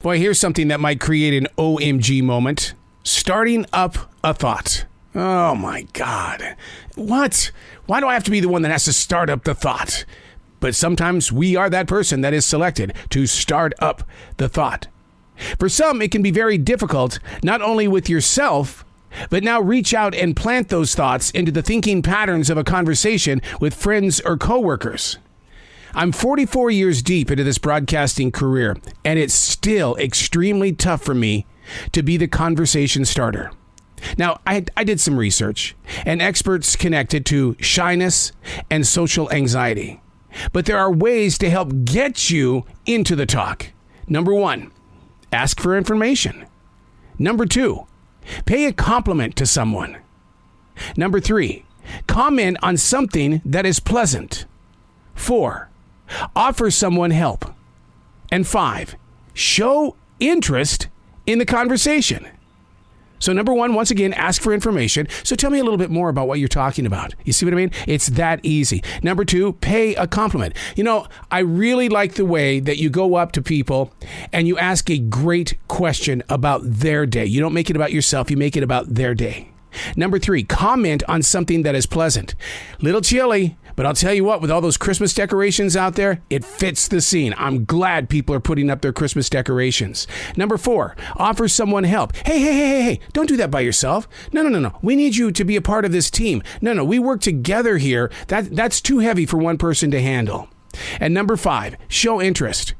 Boy, here's something that might create an OMG moment. Starting up a thought. Oh my God. What? Why do I have to be the one that has to start up the thought? But sometimes we are that person that is selected to start up the thought. For some, it can be very difficult, not only with yourself, but now reach out and plant those thoughts into the thinking patterns of a conversation with friends or coworkers. I'm 44 years deep into this broadcasting career, and it's still extremely tough for me to be the conversation starter. Now, I did some research, and experts connected to shyness and social anxiety. But there are ways to help get you into the talk. Number 1, ask for information. Number 2, pay a compliment to someone. Number 3, comment on something that is pleasant. 4, offer someone help. And 5, show interest in the conversation. So number 1, once again, ask for information. So tell me a little bit more about what you're talking about. You see what I mean? It's that easy. Number 2, pay a compliment. You know, I really like the way that you go up to people and you ask a great question about their day. You don't make it about yourself. You make it about their day. Number 3, comment on something that is pleasant. Little chilly, but I'll tell you what, with all those Christmas decorations out there, it fits the scene. I'm glad people are putting up their Christmas decorations. Number 4, offer someone help. Hey, don't do that by yourself. No. We need you to be a part of this team. No, we work together here. That's too heavy for one person to handle. And number 5, show interest.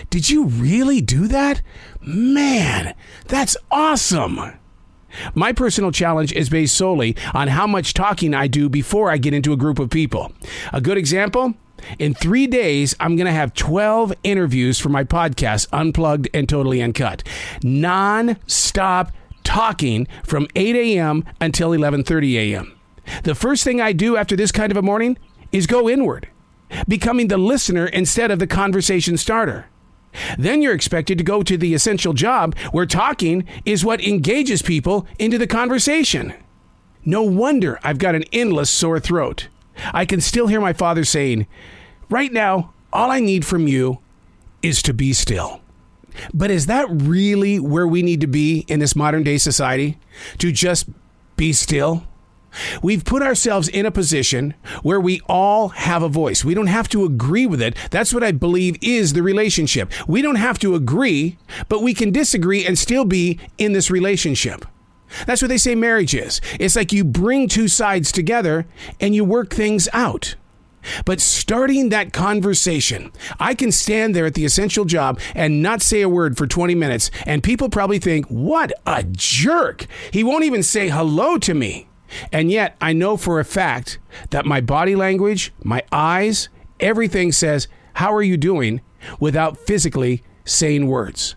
Did you really do that? Man, that's awesome. My personal challenge is based solely on how much talking I do before I get into a group of people. A good example, in 3 days, I'm going to have 12 interviews for my podcast, Unplugged and Totally Uncut. Non-stop talking from 8 a.m. until 11:30 a.m. The first thing I do after this kind of a morning is go inward, becoming the listener instead of the conversation starter. Then you're expected to go to the essential job where talking is what engages people into the conversation. No wonder I've got an endless sore throat. I can still hear my father saying, right now, all I need from you is to be still. But is that really where we need to be in this modern day society? To just be still? We've put ourselves in a position where we all have a voice. We don't have to agree with it. That's what I believe is the relationship. We don't have to agree, but we can disagree and still be in this relationship. That's what they say marriage is. It's like you bring two sides together and you work things out. But starting that conversation, I can stand there at the essential job and not say a word for 20 minutes, and people probably think, what a jerk. He won't even say hello to me. And yet, I know for a fact that my body language, my eyes, everything says, how are you doing, without physically saying words.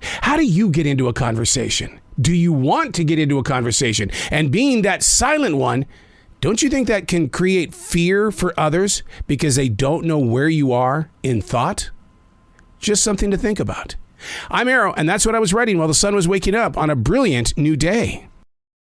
How do you get into a conversation? Do you want to get into a conversation? And being that silent one, don't you think that can create fear for others because they don't know where you are in thought? Just something to think about. I'm Arrow, and that's what I was writing while the sun was waking up on a brilliant new day.